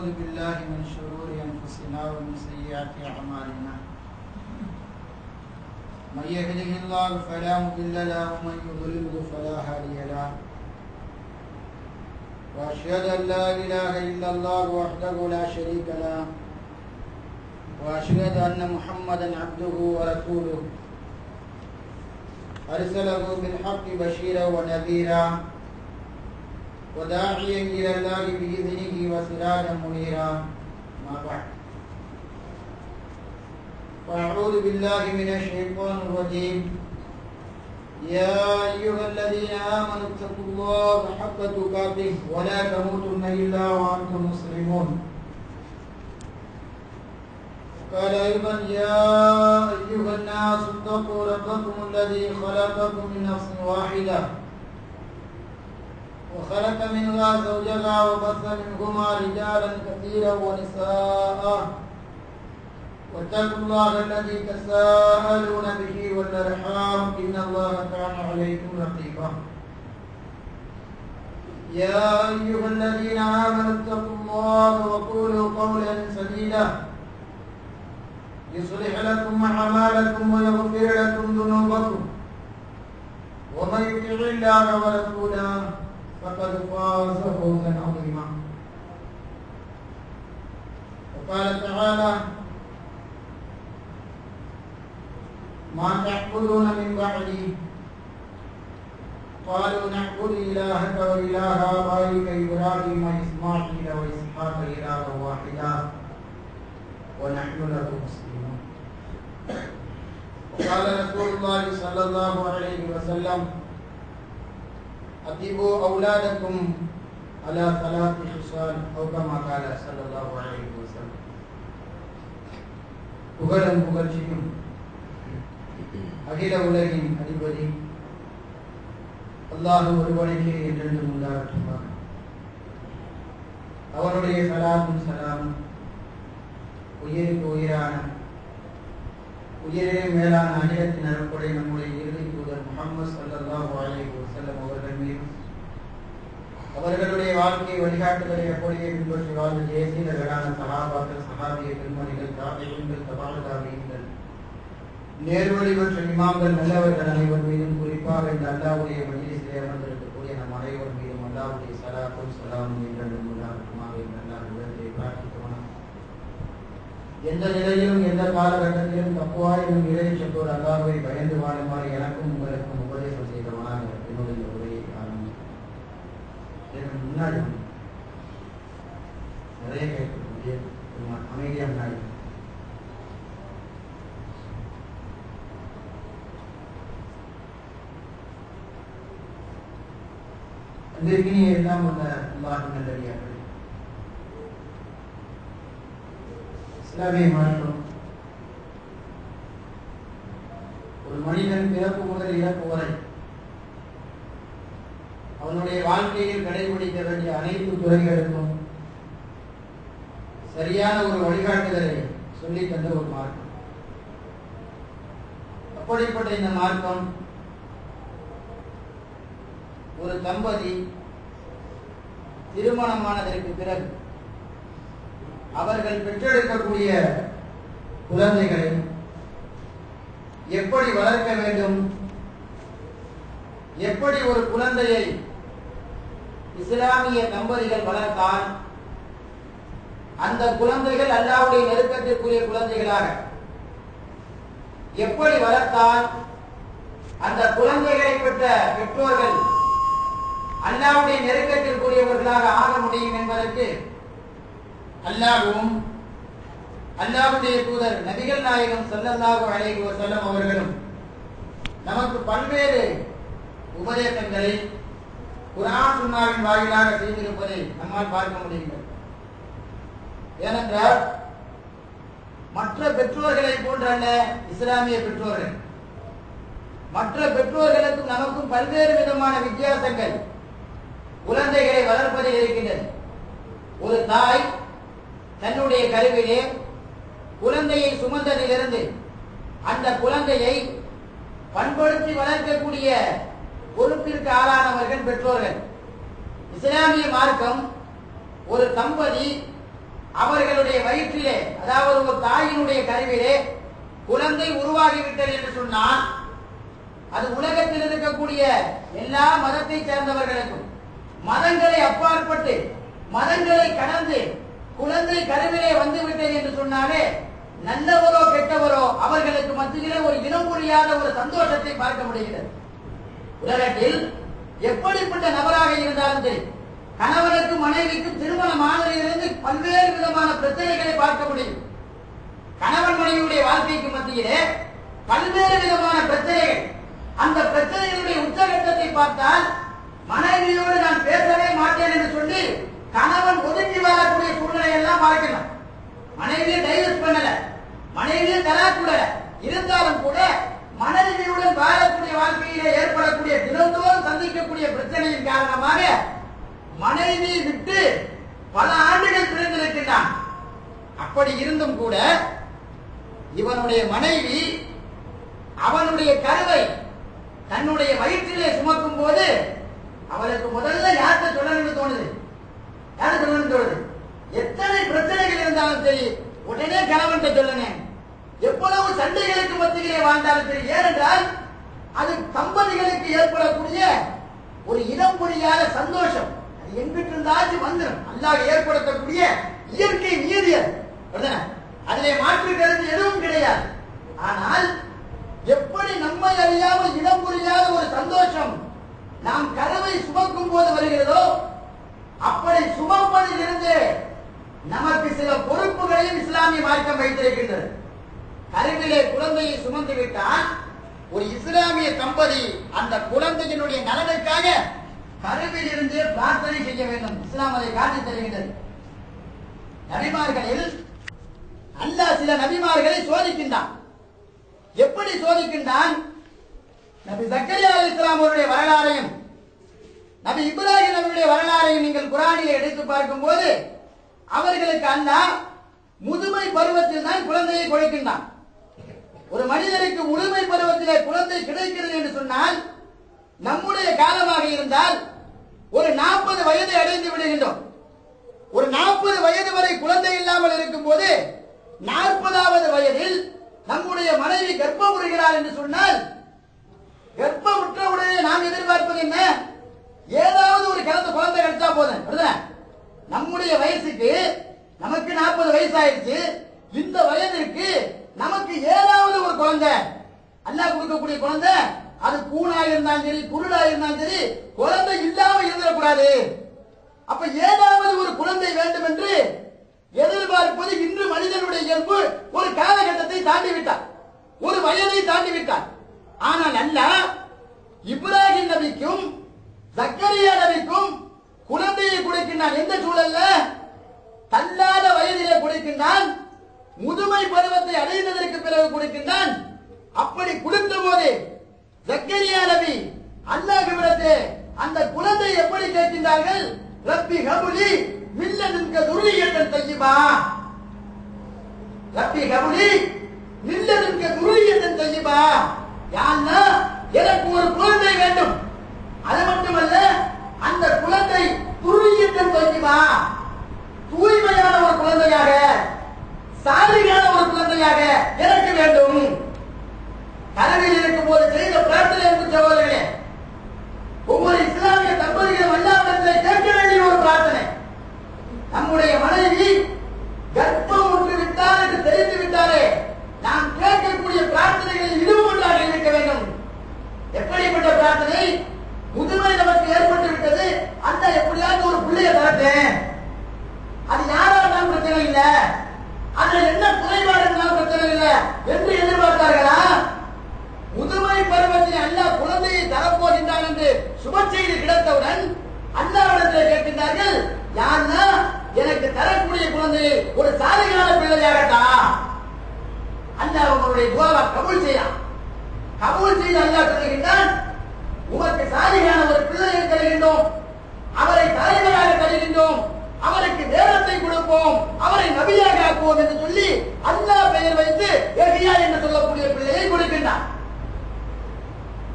ونعوذ بالله من شرور أنفسنا ومن سيئات أعمالنا من يهده الله فلا مضل له ومن يضلله فلا هادي له وأشهد أن لا إله إلا الله وحده لا شريك له وأشهد أن محمدا عبده ورسوله أرسله بالحق بشيرا ونذيرا وداعيا إلى الله بإذنه وسراجا منيرا ما بعد فأعوذ بالله من الشيطان الرجيم يا أيها الذين آمنوا اتقوا الله حق تقاته ولا تموتن إلا وأنتم مسلمون قال أيضا يا أيها الناس اتقوا ربكم الذي خلقكم من نفس واحدة وخلق منها زوجها وبث منهما رجالا كثيرا ونساء واتقوا الله الذي تساءلون به والأرحام إن الله كان عليكم رقيبا يا أيها الذين آمنوا اتقوا الله وقولوا قولا سديدا يصلح لكم أعمالكم ويغفر لكم ذنوبكم ومن يطع الله ورسوله فقد فاز فوزا عظيما وقال تعالى ما تعبدون من بعدي قالوا نعبد إلهك وإله آبائك إبراهيم وإسماعيل وإسحاق إلها واحدا ونحن له مسلمون وقال رسول الله صلى الله عليه وسلم أدبوا أولادكم على ثلاث خصال أو كما قال صلى الله عليه وسلم புகழும் புகழ்ச்சியும் அகில உலகின் அதிபதி அல்லாஹ் ஒருவனுக்கே என்றென்றும் உண்டாகட்டுமாக. அவனுடைய சலாமும் சலாமும் உயிருக்கு உயிரான உயிரிலே மேலான அகிலத்தின் அருட்கொடை நம்முடைய இறுதி தூதர் முஹம்மது ஸல்லல்லாஹு அலைஹி வஸல்லம் அவர்கள் மீதும் அவர்களுடைய வாழ்க்கை வழிகாட்டுதலை அப்படியே பின்பற்றி வாழ்ந்த ஜெயசீலர்களான சஹாபாக்கள் சஹாபிய பெண்மணிகள் தாபிஈன்கள் தபால் தாபிஈன்கள் நேர்வழி பெற்ற இமாம்கள் நல்லவர்கள் அனைவர் மீதும் குறிப்பாக இந்த அல்லாஹ்வுடைய மஜ்லிஸிலே அமர்ந்திருக்கக்கூடிய நம் அனைவர் மீதும் அல்லாஹ்வுடைய ஸலாத்தும் ஸலாமும் என்றென்றும் உண்டாகட்டுமாக என்று அல்லாஹ் விடத்தை பிரார்த்திக்கிறோம். எந்த நிலையிலும் எந்த காலகட்டத்திலும் தக்குவா என்னும் இறைச்சத்தோடு அல்லாஹ்வை பயந்து வாழுமாறு எனக்கும் உங்களுக்கும் உபதேசம் செய்தவனாக என்னுடைய உரையை ஆரம்பிக்கிறேன். முன்னாடி நிறைய கேட்கக்கூடிய அமைதியாக முன்னாடி அன்பிற்கினிய எல்லாம் உள்ள அல்லாஹ்வின் நல்லடியார்களே, இஸ்லாமிய மார்க்கம் ஒரு மனிதன் பிறப்பு முதல் இறப்பு வரை அவனுடைய வாழ்க்கையில் கடைபிடிக்க வேண்டிய அனைத்து துறைகளுக்கும் சரியான ஒரு வழிகாட்டுதலை சொல்லி தந்த ஒரு மார்க்கம். அப்படிப்பட்ட இந்த மார்க்கம் ஒரு தம்பதி திருமணமானதற்கு பிறகு அவர்கள் பெற்றெடுக்கக்கூடிய குழந்தைகளை எப்படி வளர்க்க வேண்டும், எப்படி ஒரு குழந்தையை இஸ்லாமிய தம்பதிகள் வளர்த்தால் அந்த குழந்தைகள் அல்லாஹ்வுடைய நெருக்கத்திற்குரிய குழந்தைகளாக, எப்படி வளர்த்தால் அந்த குழந்தைகளை பெற்ற பெற்றோர்கள் அல்லாஹ்வுடைய நெருக்கத்திற்குரியவர்களாக ஆக முடியும் என்பதற்கு அல்லாஹ்வும் அல்லாஹ்வுடைய தூதர் நபிகள் நாயகம் ஸல்லல்லாஹு அலைஹி வஸல்லம் அவர்களும் நமக்கு பல்வேறு உபதேசங்களை குர்ஆன் சுன்னாவின் வாயிலாக செய்திருப்பதை நம்மால் பார்க்க முடிகிறது. ஏனென்றால் மற்ற பெற்றோர்களை போன்றல்ல இஸ்லாமிய பெற்றோர்கள், மற்ற பெற்றோர்களுக்கும் நமக்கும் பல்வேறு விதமான வித்தியாசங்கள் குழந்தைகளை வளர்ப்பதில் இருக்கின்றது. ஒரு தாய் தன்னுடைய கருவிலே குழந்தையை சுமந்ததிலிருந்து அந்த குழந்தையை பண்படுத்தி வளர்க்கக்கூடிய பொறுப்பிற்கு ஆளானவர்கள் பெற்றோர்கள். இஸ்லாமிய மார்க்கம் ஒரு தம்பதி அவர்களுடைய வயிற்றிலே, அதாவது ஒரு தாயினுடைய கருவிலே குழந்தை உருவாகிவிட்டது என்று சொன்னால், அது உலகத்தில் இருக்கக்கூடிய எல்லா மதத்தை சேர்ந்தவர்களுக்கும், மதங்களை அப்பாற்பட்டு மதங்களை கடந்து குழந்தை கருவிலே வந்துவிட்டது என்று சொன்னாலே, நல்லவரோ கெட்டவரோ அவர்களுக்கு மத்தியிலே ஒரு இனம் புரியாத ஒரு சந்தோஷத்தை பார்க்க முடிகிறது. உலகத்தில் எப்படிப்பட்ட நபராக இருந்தாலும் சரி, கணவனுக்கும் மனைவிக்கும் திருமணமானதிலிருந்து பல்வேறு விதமான பிரச்சனைகளை பார்க்க முடியும். கணவன் மனைவியுடைய வாழ்க்கைக்கு மத்தியிலே பல்வேறு விதமான பிரச்சனைகள். அந்த பிரச்சனைகளுடைய உச்சகட்டத்தை பார்த்தால், மனைவியோடு நான் பேசவே மாட்டேன் என்று சொல்லி கணவன் ஒதுங்கி வாழக்கூடிய சூழ்நிலை எல்லாம் பார்க்கலாம். மனைவியை டைவர்ஸ் பண்ணல, மனைவியை தலாக் விடல, இருந்தாலும் கூட மனைவியுடன் வாழக்கூடிய வாழ்க்கையிலே ஏற்படக்கூடிய தினந்தோறும் சந்திக்கக்கூடிய பிரச்சனையின் காரணமாக மனைவியை விட்டு பல ஆண்டுகள் பிரிந்திருக்கின்றான். அப்படி இருந்தும் கூட இவனுடைய மனைவி அவனுடைய கருவை தன்னுடைய வயிற்றிலே சுமக்கும் போது அவளுக்கு முதல்ல யார்கிட்ட சொல்லணும்னு தோணுது? யாரு சொல்லணும்னு தோணுது? எத்தனை பிரச்சனைகள் இருந்தாலும் சரி, உடனே கணவன்கிட்ட சொல்லுங்க. எவ்வளவு சண்டைகளுக்கு மத்தியிலே வாழ்ந்தாலும் சரி. ஏனென்றால் அது தம்பதிகளுக்கு ஏற்படக்கூடிய ஒரு இனம் புரியாத சந்தோஷம். அது எங்கிட்டு இருந்தாச்சும் வந்துடும். அல்லாஹ் ஏற்படுத்தக்கூடிய இயற்கை நீதியல், அதிலே மாற்று கருத்து எதுவும் கிடையாது. ஆனால் எப்படி நம்மை அறியாமல் இனம் புரியாத ஒரு சந்தோஷம் நாம் கருவை சுமக்கும் போது வருகிறதோ, அப்படி சுமப்பதில் இருந்து நமக்கு சில பொறுப்புகளையும் இஸ்லாமிய மார்க்கம் வைத்திருக்கின்றது. கருவிலே குழந்தையை சுமந்து விட்டால் ஒரு இஸ்லாமிய தம்பதி அந்த குழந்தையினுடைய நலனுக்காக கருவில் இருந்து பிரார்த்தனை செய்ய வேண்டும். இஸ்லாம் அதை காட்டித் தருகின்றது. நபிமார்களில் அல்லாஹ் சில நபிமார்களை சோதிக்கின்றான். எப்படி சோதிக்கின்றான்? நபி ஜக்கரியா அலைஹிஸ்ஸலாம் அவருடைய வரலாறையும் நபி இப்ராஹிம் அவருடைய வரலாறையும் நீங்கள் குர்ஆனிலே எடுத்து பார்க்கும்போது, அவர்களுக்கு அல்லாஹ் முதுமை பருவத்தில் தான் குழந்தையை கொடுக்கின்றான். ஒரு மனிதனுக்கு முதுமை பருவத்திலே குழந்தை கிடைக்கிறது என்று சொன்னால், நம்முடைய காலமாக இருந்தால் ஒரு 40 வயதை அடைந்து விடுகின்றோம். ஒரு 40 வயது வரை குழந்தை இல்லாமல் இருக்கும் போது 40வது வயதில் நம்முடைய மனைவி கர்ப்பமுறுகிறார் என்று சொன்னால், கர்ப்பமுற்றவுடனே நாம் எதிர்பார்ப்பது என்ன? ஏதாவது ஒரு குழந்தை கிடைச்சா போதும். நம்முடைய வயசுக்கு நமக்கு 40 வயசு ஆயிடுச்சு. இந்த வயதிற்கு நமக்கு ஏதாவது ஒரு குழந்தை, அல்லாஹ் கொடுக்கக்கூடிய குழந்தை, அது கூணா இருந்தாலும் சரி, குருடா இருந்தாலும் சரி, குழந்தை இல்லாம இருந்துடக்கூடாது. அப்ப ஏதாவது ஒரு குழந்தை வேண்டும் என்று எதிர்பார்ப்பது இன்று மனிதனுடைய இயல்பு. ஒரு காலகட்டத்தை தாண்டி விட்டார், ஒரு வயதை தாண்டி விட்டார். ஆனால் அல்லாஹ் இப்ராஹிம் நபிக்கும் ஜக்கரியா நபிக்கும் குழந்தையை கொடுக்கின்றான். எந்த சூழல்ல? தள்ளாத வயதிலே கொடுக்கின்றான். முதுமை பருவத்தை அடைந்ததற்கு பிறகு கொடுக்கின்றான். அப்படி கொடுத்த போது ஜக்கரியா நபி அல்லாஹ்விடத்தே அந்த குழந்தை எப்படி கேட்கின்றார்கள்? ரப்பி ஹபுலி மின் லதுன்க துர்ரியத்தன் தய்யிபா. ரப்பி ஹபுலி மின் லதுன்க துர்ரியத்தன் தய்யிபா. யா அல்லாஹ், எனக்கு ஒரு குழந்தை வேண்டும். அது மட்டுமல்ல, அந்த குழந்தை துர்ரியத்தன் தய்யிபா, தூய்மையான ஒரு குழந்தையாக, சாலிகான ஒரு குழந்தையாக எனக்கு வேண்டும். கனவில் இருக்கும் போது செய்த பிரார்த்தனை என்று சகோதரர்களே, ஒவ்வொரு இஸ்லாமிய தம்பதிகளும் அல்லாஹ்விடத்தில் கேட்க வேண்டிய ஒரு பிரார்த்தனை. நம்முடைய மனைவி கர்ப்பம் ஒன்று விட்டால் என்று தெரிந்து விட்டாலே நாம் கேட்கக்கூடிய பிரார்த்தனைகளில் இதுவும் ஒன்றாக இருக்க வேண்டும். எப்படிப்பட்ட பிரார்த்தனை? முதுமை நமக்கு ஏற்பட்டு விட்டது, அந்த எப்படியாவது ஒரு பிள்ளையை தரட்டேன், அது யாரா இருந்தாலும் பிரச்சனை இல்லை, அதுல என்ன குறைபாடு இருந்தாலும் பிரச்சனை இல்லை என்று எதிர்பார்த்தார்களா? முதுமை பருவத்தில் அல்லாஹ் குழந்தையை தரப்போகின்றான் என்று சுப செய்தி கிடைத்தவுடன் அல்லாஹ்விடத்தில் கேட்கின்றார்கள், யாருன்னா எனக்கு தரக்கூடிய குழந்தையை ஒரு சாலிகான பிள்ளையாகட்டா. அல்லாஹ் உங்களுடைய துஆவை கபூல் செய்யலாம். கபூல் செய்து அல்லாஹ் சொல்லுகின்றான், உமக்கு சாலிகான ஒரு பிள்ளையை தருகின்றோம், அவரை தலைவராக தருகின்றோம், அவருக்கு வேதத்தை கொடுப்போம், அவரை நபியாக ஆக்குவோம் என்று சொல்லி அல்லாஹ் பெயர் வைத்து யஹ்யா என்று சொல்லக்கூடிய பிள்ளையை கொடுக்கின்றான்.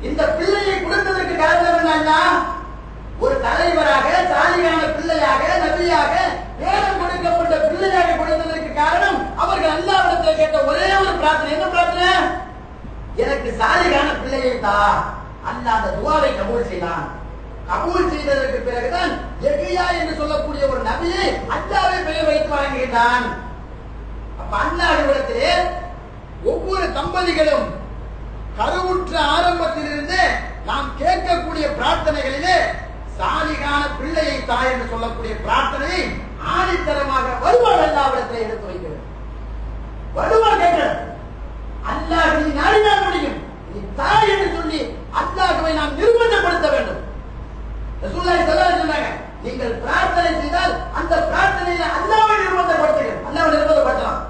இந்த பிள்ளையை கொடுத்ததற்கு காரணம் என்னன்னா, ஒரு தலைவராக, சாலிகான பிள்ளையாக, நபியாக வேதம் கொடுக்க தேர்ந்தெடுக்கப்பட்ட பிள்ளையாக கொடுத்ததற்கு காரணம் அவர்கள் அல்லாஹ்விடத்தில் கேட்ட ஒரே ஒரு பிரார்த்தனை. என்ன பிரார்த்தனை? எனக்கு சாலிகான பிள்ளையை தா. அல்லாஹ் அந்த துஆவை கபூல் செய்தான். கபூல் செய்ததற்கு பிறகுதான் யஹ்யா என்று சொல்லக்கூடிய ஒரு நபியை அல்லாஹ்வே பெயர் வைத்து வழங்குகிறான். அப்ப அல்லாஹ்விடத்திலே ஒவ்வொரு தம்பதிகளும் கருவுற்ற ஆரம்பத்திலிருந்து நாம் கேட்கக்கூடிய பிரார்த்தனைகளிலே சாலிகான பிள்ளையை தாய் என்று சொல்லக்கூடிய பிரார்த்தனையை ஆணித்தரமாக வருவாள் அல்லாஹ்விடத்திலே எடுத்து வைக்கிறது. வருவாள் கேட்கிறது, அல்லாஹ் நீ நாடினால் முடியும், நீ தாய் என்று சொல்லி அல்லாஹ்வை நாம் நிர்பந்தப்படுத்த வேண்டும். ரசூலுல்லாஹி ஸல்லல்லாஹு அலைஹி வஸல்லம் சொன்னாங்க, நீங்கள் பிரார்த்தனை செய்தால் அந்த பிரார்த்தனையில அல்லாஹ்வை நிர்பந்தப்படுத்துங்கள். அல்லாஹ்வை நிர்பந்தப்படுத்தலாம்,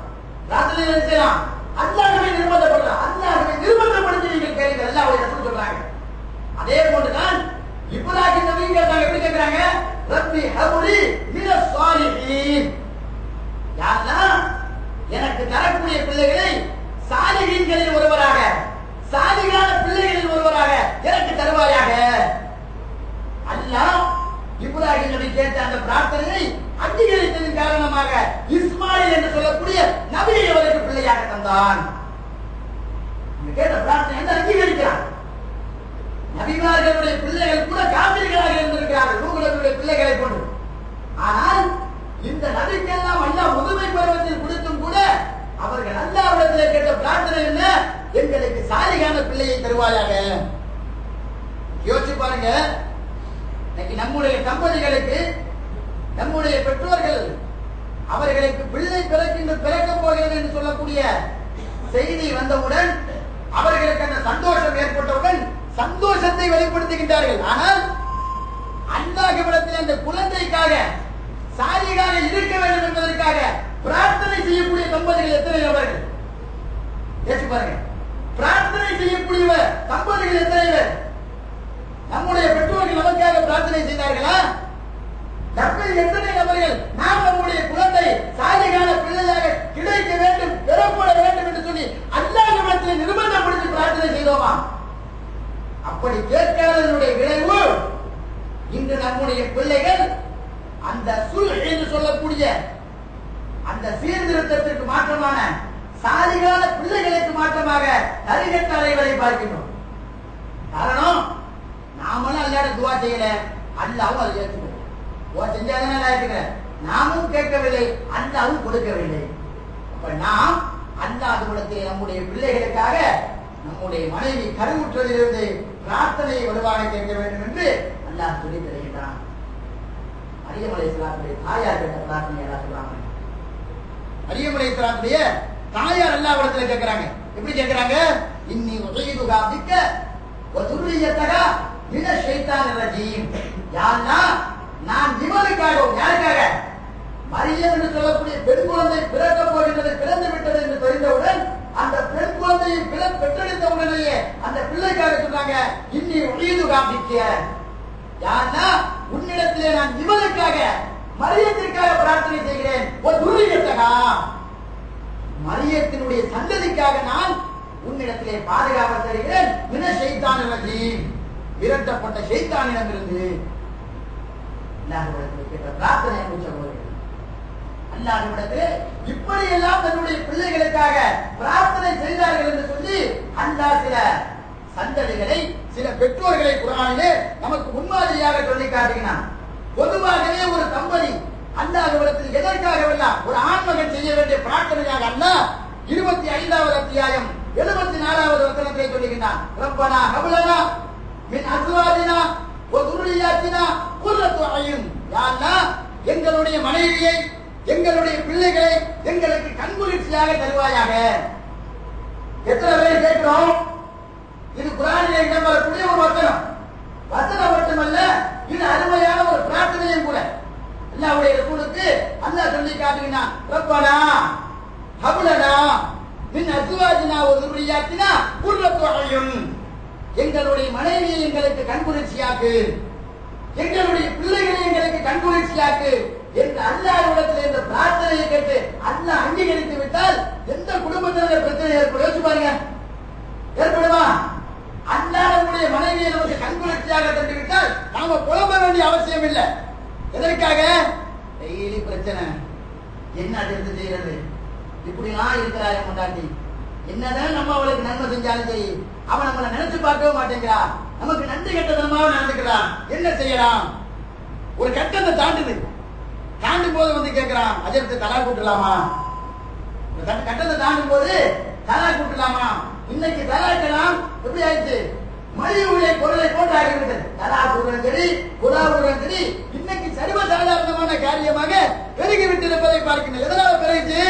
பிரார்த்தனையில செய்யலாம், அல்லாஹ்வை நிர்பந்தப்படுத்தலாம். அல்லாஹ்வை நிர்பந்தப்படுத்தி நீங்கள் கேளுங்கள், அல்லாஹ்வை ரசூல் சொல்றாங்க. அதே போன்றுதான் இப்ராஹிம் நபி கேட்டாங்க. எப்படி கேக்குறாங்க? ரப்பி ஹப்லி மினஸ் ஸாலிஹீன். யா அல்லாஹ் எனக்கு தரக்கூடிய பிள்ளைகளை சாலிஹீன்களில் ஒருவராக, சாலிகான பிள்ளைகளில் ஒருவராக எனக்கு தருவாயாக. அல்லாஹ் இப்ராஹிம் நபி கேட்ட அந்த பிரார்த்தனையை அங்கீகரித்ததன் காரணமாக இஸ்மாயில் என்று சொல்லக்கூடிய நபியை அவருக்கு பிள்ளையாக தந்தான். கேட்ட பிரார்த்தனை என்று அங்கீகரிக்கிறார். நபிமார்களுடைய பிள்ளைகள் கூட காபிர்களாக இருந்திருக்கிறார்கள், நூஹ் நபியுடைய பிள்ளைகளை கொண்டு. ஆனால் இந்த நபிக்கெல்லாம் அல்லாஹ் முதுமை பருவத்தில் கொடுத்தும் கூட அவர்கள் அல்லாஹ்விடத்திலே கேட்ட பிரார்த்தனை என்ன? எங்களுக்கு சாலிகான பிள்ளையை தருவாயாக. யோசிச்சு பாருங்க, இன்னைக்கு நம்முடைய தம்பதிகளுக்கு, நம்முடைய பெற்றோர்கள் அவர்களுக்கு பிள்ளை பிறக்கப் போகிறது என்று சொல்லக்கூடிய செய்தி வந்தவுடன், அவர்களுக்கு அந்த சந்தோஷம் ஏற்பட்டவுடன் சந்தோஷத்தை வெளிப்படுத்துகின்றார்கள். ஆனால் அல்லாஹ்விடத்தில் அந்த குழந்தைக்காக சாலிகாக இருக்க வேண்டும் என்பதற்காக பிரார்த்தனை செய்யக்கூடிய தம்பதிகள் எத்தனை அவர்கள்? யோசிச்சு பாருங்க, பிரார்த்தனை செய்யக்கூடிய தம்பதிகள் எத்தனை பேர்? நம்முடைய பெற்றோர்கள் நமக்காக பிரார்த்தனை செய்தார்களா? நம்மில் எத்தனை நபர்கள் நாம் நம்முடைய குழந்தை சாலிகான பிள்ளையாக கிடைக்க வேண்டும், பெறப்பட வேண்டும் என்று சொல்லி அல்லாஹ்விடத்தில் நிர்பந்தப்படுத்தி பிரார்த்தனை செய்தோமா? அப்படி கேட்காததனுடைய விளைவு இன்று நம்முடைய பிள்ளைகள் அந்த சுல்ஹ் என்று சொல்லக்கூடிய அந்த சீர்திருத்தத்திற்கு மாற்றமான சாலிகான பிள்ளைகளுக்கு மாற்றமாக தரிகட்ட அலைகளை பார்க்கின்றோம். காரணம், நாமளும் அல்லாஹ்ட துஆ செய்யல, அல்லாஹ்வும் அதை ஏற்றுக்கொள்ள. துஆ செஞ்சாதானே அல்லாஹ் ஏற்றுக்கல. நாமும் கேட்கவில்லை, அல்லாஹ்வும் கொடுக்கவில்லை. அப்ப நாம் அல்லாஹ்விடத்தில் நம்முடைய பிள்ளைகளுக்காக நம்முடைய மனைவி கருவுற்றதிலிருந்து பிரார்த்தனையை வலுவாக கேட்க வேண்டும் என்று அல்லாஹ் சொல்லி தருகின்றான். மரியம் அலைஹிஸ்ஸலாத்துடைய தாயார் கேட்ட பிரார்த்தனை அல்லாஹ் சொல்றாங்க. மரியம் அலைஹிஸ்ஸலாத்துடைய தாயார் அல்லாஹ்விடத்தில் கேட்கிறாங்க. எப்படி கேட்கிறாங்க? இன்னி உஈதுகா பிக்க வ துர்ரியதகா மினஷ் ஷைத்தானிர் ரஜீம். யா அல்லாஹ், நான் இவனுக்காக, யாருக்காக? மரியம் என்று சொல்லக்கூடிய பெண் குழந்தை பிறக்கப் போகின்றது, பிறந்து விட்டது என்று தெரிந்தவுடன் அந்த பெண் குழந்தையை பெற்றெடுத்த உடனேயே அந்த பிள்ளைக்காக சொன்னாங்க, இன்னி உஈதுகா பிக்க. யா அல்லாஹ், உன்னிடத்திலே நான் இவனுக்காக, மரியத்திற்காக பிரார்த்தனை செய்கிறேன். ஒரு துர்ரியத்தகா, மரியத்தினுடைய சந்ததிக்காக நான் உன்னிடத்திலே பாதுகாப்பு தருகிறேன். மின ஷைத்தானிர் ரஜீம், விரட்டப்பட்ட ஷைத்தானிடமிருந்து. அல்லாஹ்விடத்திலே கேட்ட பிரார்த்தனை அல்லாஹ்விடத்திலே இப்படி எல்லாம் தன்னுடைய பிள்ளைகளுக்காக பிரார்த்தனை செய்தார்கள் என்று சொல்லி அல்லாஹ் சில சந்ததிகளை, சில பெற்றோர்களை குர்ஆனிலே நமக்கு முன்மாதிரியாக சொல்லி காட்டுகிறான். பொதுவாகவே ஒரு தம்பதி அல்லாஹ்விடத்தில் எதற்காகவெல்லாம் ஒரு ஆண்மகன் செய்ய வேண்டிய பிரார்த்தனையாக அல்லாஹ் 25வது அத்தியாயம் 74வது வசனத்தை சொல்லுகிறான். ரப்பனா ஹப்லனா மின் அஸ்வாஜினா வ துர்ரியாத்தினா குர்ரத்து அயுன். யா அல்லாஹ், எங்களுடைய மனைவியை, எங்களுடைய பிள்ளைகளை எங்களுக்கு கண்குளிர்ச்சியாக தருவாயாக. எத்தனை பேர் கேட்கிறோம்? இது குர்ஆனிலே இடம்பெறக்கூடிய ஒரு வசனம். வசனம் மட்டுமல்ல, இது அருமையான ஒரு பிரார்த்தனையும் கூட. அல்லாஹ்வுடைய ரசூலுக்கு அல்லாஹ் சொல்லி காட்டுகிறான். ரப்பனா ஹப்லனா மின் அஸ்வாஜினா வ துர்ரியாத்தினா குர்ரத்து அயுன். எங்களுடைய மனைவியை எங்களுக்கு கண்குளிர்ச்சியாக்கு, எங்களுடைய பிள்ளைகளை எங்களுக்கு கண்குளிர்ச்சியாக்கு என்று அல்லாஹ்விடத்தில் இந்த பிரார்த்தனையை கேட்டு அல்லாஹ் அங்கீகரித்து விட்டால் எந்த குடும்பத்தில் பிரச்சனை ஏற்படும்? யோசிச்சு பாருங்க, ஏற்படுமா? அல்லாஹ் நம்முடைய மனைவியை நமக்கு கண்குளிர்ச்சியாக தந்து விட்டால் நாம புலம்ப வேண்டிய அவசியம் இல்லை. எதற்காக? டெய்லி பிரச்சனை, என்ன எடுத்து செய்யறது? இப்படிலாம் இருக்கிறாரு முன்னாடி. என்னதான் நம்ம அவளுக்கு நன்மை செஞ்சாலும் சரி, அவன் நம்மளை நினைச்சு பார்க்கவே மாட்டேங்கிறா. நமக்கு நன்றி கெட்டதனமாக நடந்துக்கிறான். என்ன செய்யலாம்? ஒரு கட்டத்தை தாண்டும் போது வந்து கேட்கிறான், அஜரத்தை தலா கூட்டலாமா? கட்டத்தை தாண்டும் போது தலா கூட்டலாமா? இன்னைக்கு தலாக்கலாம் எப்படி ஆயிடுச்சு? மலிவுடைய பொருளை போட்டு ஆகிவிட்டது. தலா கூடுறதும் சரி, குலா கூடுறதும் சரி, இன்னைக்கு சர்வசாதாரணமான காரியமாக பெருகிவிட்டு இருப்பதை பார்க்கணும். எதனால பெருகிச்சு?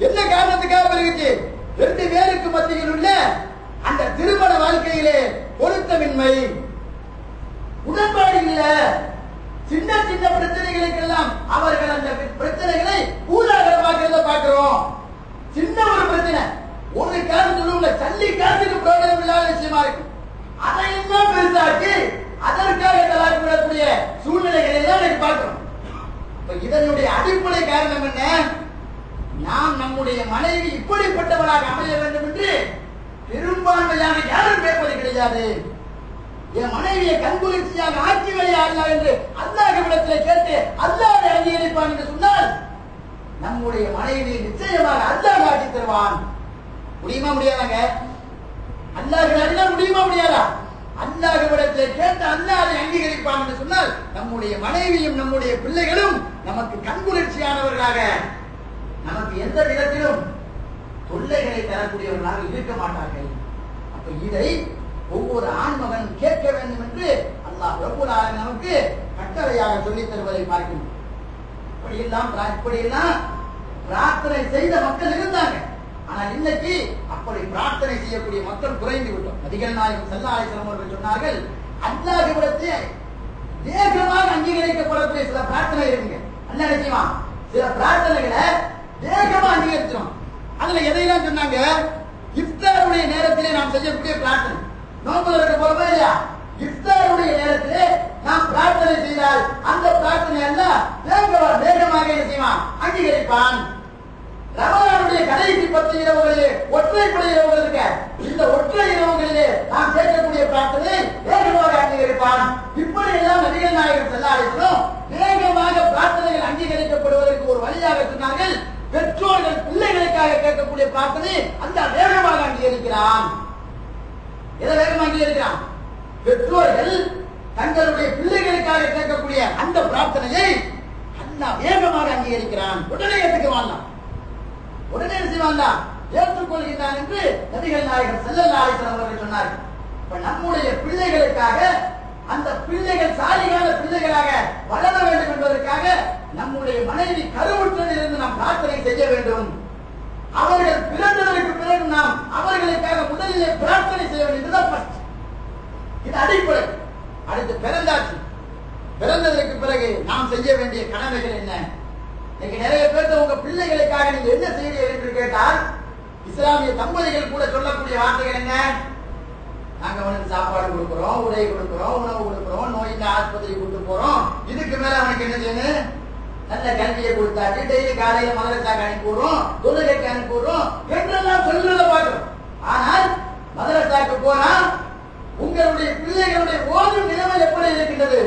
என்ன காரணத்துக்காக பெருகிச்சு? ரெண்டு பேருக்கு மத்தியில் உள்ள அந்த திருமண வாழ்க்கையிலே பொருத்தமின்மை, உடன்பாடு இல்ல. சின்ன சின்ன பிரச்சனைகளுக்கெல்லாம் அவர்கள் அந்த பிரச்சனைகளை பூதாகரமாக பார்க்கிறோம். சின்ன ஒரு பிரச்சனை, ஒரு காசு சொல்லுங்க, சல்லி காசுக்கு பிரயோஜனம் இல்லாத விஷயமா இருக்கு. அதையெல்லாம் பெருசாக்கி அதற்காக தலாக்கு விடக்கூடிய சூழ்நிலைகளை எல்லாம் பார்க்கிறோம். இதனுடைய அடிப்படை காரணம் என்ன? நாம் நம்முடைய மனைவி இப்படிப்பட்டவளாக அமைய வேண்டும் என்று பெரும்பான்மையான யாரும் கேட்பது கிடையாது. என் மனைவியை கண்குளிர்ச்சியாக ஆட்சி வழியாக என்று அல்லாஹ்விடத்தில் கேட்டு அல்லாஹ் அங்கீகரிப்பான் என்று சொன்னால் நம்முடைய மனைவியை நிச்சயமாக அல்லாஹ் ஆட்சி தருவான். முடியுமா முடியாதாங்க? அல்லாஹ் முடியுமா முடியாதா? அல்லாஹ்விடத்தில் கேட்டு அல்லாஹ் அதை அங்கீகரிப்பான் என்று சொன்னால் நம்முடைய மனைவியும் நம்முடைய பிள்ளைகளும் நமக்கு கண்குளிர்ச்சியானவர்களாக, நமக்கு எந்த விதத்திலும் தொல்லைகளை தரக்கூடியவர்களாக இருக்க மாட்டார்கள். அப்ப இதை ஒவ்வொரு ஆண்மகன் கேட்க வேண்டும் என்று அல்லாஹ் ரப்பல் ஆலமீன் நமக்கு கட்டளையாக சொல்லித் தருவதை பார்க்கிறோம். இப்படியெல்லாம் பிரார்த்தனை செய்த மக்கள் இருந்தாங்க. ஆனால் இன்னைக்கு அப்படி பிரார்த்தனை செய்யக்கூடிய மக்கள் குறைந்து விட்டோம். நபிகள் நாயகம் ஸல்லல்லாஹு அலைஹி வஸல்லம் அவர்கள் சொன்னார்கள், அல்லாஹ்விடத்தில் வேகமாக அங்கீகரிக்கப்படக்கூடிய சில பிரார்த்தனை இருக்குங்க. அல்லாஹ் நிச்சயமா சில பிரார்த்தனைகளை வேகமா அங்கீகரிச்சிடும். அதுல எதையெல்லாம் சொன்னாங்க? இஃப்தாருடைய நேரத்திலே நாம் செய்யக்கூடிய பிரார்த்தனை, நோன்பு இருக்க போறோமா இல்லையா? இஃப்தாருடைய நேரத்திலே நாம் பிரார்த்தனை செய்தால் அந்த பிரார்த்தனை எல்லாம் வேகமாக என்ன செய்வான்? அங்கீகரிப்பான். ரமலானுடைய கடைசி 10 இரவுகளிலே ஒற்றைப்படை இரவுகள் இருக்க, இந்த ஒற்றை இரவுகளிலே நாம் கேட்கக்கூடிய பிரார்த்தனை வேகமாக அங்கீகரிப்பான். இப்படி எல்லாம் நபிகள் நாயகம் ஸல்லல்லாஹு அலைஹி வஸல்லம் வேகமாக பிரார்த்தனைகள் அங்கீகரிக்கப்படுவதற்கு ஒரு வழியாக சொன்னார்கள். பெற்றோர்கள் பிள்ளைகளுக்காக கேட்கக்கூடிய பிரார்த்தனை அந்த வேகமாக அங்கீகரிக்கிறான். எதை வேகமாக அங்கீகரிக்கிறான்? பெற்றோர்கள் தங்களுடைய பிள்ளைகளுக்காக கேட்கக்கூடிய அந்த பிரார்த்தனையை அல்லாஹ் வேகமாக அங்கீகரிக்கிறான். உடனே ஏற்றுக்குவான், உடனே செய்வான், ஏற்றுக்கொள்கிறான் என்று நபிகள் நாயகம் ஸல்லல்லாஹு அலைஹி வஸல்லம் அவர்கள் சொன்னார்கள். இப்ப நம்முடைய பிள்ளைகளுக்காக, அந்த பிள்ளைகள் சாலிகான பிள்ளைகளாக வளர வேண்டும் என்பதற்காக நம்முடைய மனைவி கருவுற்றதிலிருந்து நாம் பிரார்த்தனை செய்ய வேண்டும். அவர்கள் பிறந்ததற்கு பிறகு நாம் அவர்களுக்காக முதலிலே பிரார்த்தனை செய்ய வேண்டும். இதுதான் இது அடிப்படை. அடுத்து பிறந்தாச்சு, பிறந்ததற்கு பிறகு நாம் செய்ய வேண்டிய கடமைகள் என்ன? இன்னைக்கு நிறைய பேர் உங்க பிள்ளைகளுக்காக நீங்க என்ன செய்வீர்கள் என்று கேட்டால் இஸ்லாமிய தம்பதிகள் கூட சொல்லக்கூடிய வார்த்தைகள் என்ன? நாங்க அவனுக்கு சாப்பாடு கொடுக்கிறோம், உடை கொடுக்கிறோம், உணவு கொடுக்கிறோம், நோயின் ஆஸ்பத்திரி கூட்டு போறோம், இதுக்கு மேல அவனுக்கு என்ன செய்யணும்? நல்ல கல்வியை கொடுத்தாச்சு, டெய்லி காலையில மதரசாக்கு அனுப்பிடுறோம், தொழுகைக்கு அனுப்பிடுறோம் என்றெல்லாம் சொல்றத பார்க்கிறோம். ஆனால் மதரசாக்கு போனா உங்களுடைய பிள்ளைகளுடைய ஓதும் நிலைமை எப்படி இருக்கின்றது?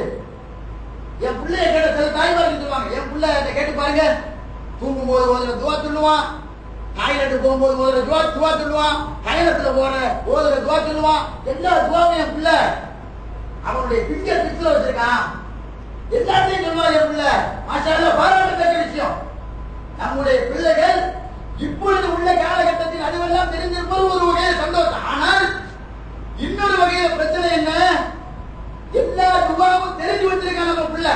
என் பிள்ளைய கேட்ட சில தாய்மார்கள் சொல்லுவாங்க, என் பிள்ளை கேட்டு பாருங்க, தூங்கும் போது ஓதுற துவா சொல்லுவான், டாய்லெட் போகும்போது ஓதுற துவா சொல்லுவான், பயணத்துல போற ஓதுற துவா சொல்லுவான். எல்லா துவாவும் என் பிள்ளை அவனுடைய பிங்கர் பிக்ஸ்ல வச்சிருக்கான், எல்லாத்தையும் சொல்லுவான் என் பிள்ளை. மாஷா அல்லாஹ், பாராட்டத்தக்க விஷயம். நம்முடைய பிள்ளைகள் இப்பொழுது உள்ள காலகட்டத்தில் அதுவெல்லாம் தெரிஞ்சிருப்பது ஒரு வகையில் சந்தோஷம். ஆனால் இன்னொரு வகையில் பிரச்சனை என்ன? எல்லா துவாவும் தெரிஞ்சு வச்சிருக்கான் நம்ம பிள்ளை,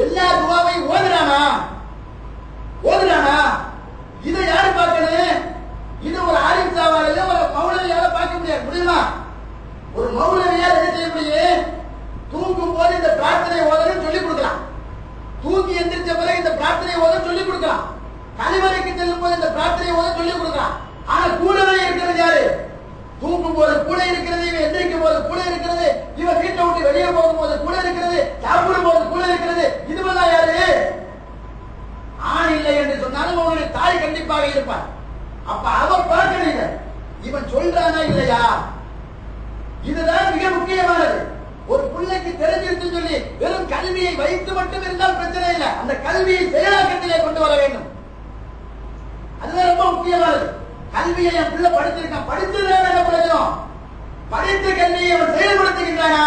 எல்லா துவாவையும் ஓதுறானா? இதை யாரு பார்க்கணும்? இது ஒரு ஆலிம் சாவாலையோ ஒரு மௌலவியால பார்க்க முடியாது. முடியுமா? ஒரு மௌலவியால் என்ன செய்ய முடியும்? தூங்கும் போது இந்த பிரார்த்தனை ஓதணும் சொல்லிக் கொடுக்கலாம், தூங்கி எந்திரிச்ச பிறகு இந்த பிரார்த்தனை ஓத சொல்லிக் கொடுக்கலாம், கழிவறைக்கு செல்லும் போது இந்த பிரார்த்தனை ஓத சொல்லிக் கொடுக்கலாம். ஆனா கூடவே இருக்கிறது யாரு? தூங்கும் போது கூட இருக்கிறது, இவன் எந்திரிக்கும் போது கூட இருக்கிறது, இவன் வீட்டை விட்டு வெளியே போகும்போது கூட இருக்கிறது, சாப்பிடும் போது கூட இருக்கிறது. இதுவெல்லாம் யாரு? ஆண் இல்லை என்று சொன்னாலும் அவனுடைய தாய் கண்டிப்பாக இருப்பார். அப்ப அவர் பார்க்கணும், இவன் சொல்றானா இல்லையா? இதுதான் மிக முக்கியமானது. ஒரு பிள்ளைக்கு தெரிஞ்சிருச்சு சொல்லி வெறும் கல்வியை வைத்து மட்டும் இருந்தால் பிரச்சனை இல்லை, அந்த கல்வியை செயலாக்கத்திலே கொண்டு வர வேண்டும். அதுதான் ரொம்ப முக்கியமானது. கல்வியை என் பிள்ளை படிச்சிருக்கான், படிச்சதுனால என்ன பிரயோஜனம்? படித்த கல்வியை அவன் செயல்படுத்துகின்றானா?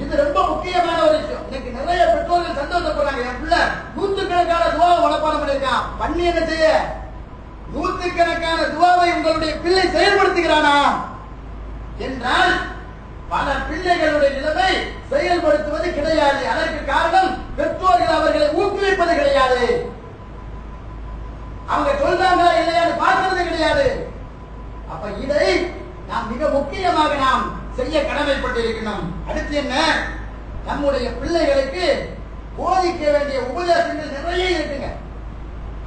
இது ரொம்ப முக்கியமான ஒரு விஷயம். இன்னைக்கு நிறைய பெற்றோர்கள் சந்தோஷப்படுறாங்க, என் பிள்ளை நூற்றுக்கணக்கான துவாவை மனப்பாடம் பண்ணிருக்கான். பண்ணி என்ன செய்ய? நூற்றுக்கணக்கான துவாவை உங்களுடைய பிள்ளை செயல்படுத்துகிறானா என்றால் பல பிள்ளைகளுடைய நிலைமை செயல்படுத்துவது கிடையாது. அதற்கு காரணம் பெற்றோர்கள் அவர்களை ஊக்குவிப்பது கிடையாது, அவங்க சொல்றாங்களா இல்லையான்னு பார்க்கிறது கிடையாது. அப்ப இதை நாம் மிக முக்கியமாக நாம் செய்ய கடமைப்பட்டிருக்கணும். அடுத்து என்ன? நம்முடைய பிள்ளைகளுக்கு போதிக்க வேண்டிய உபதேசங்கள் நிறைய இருக்குங்க.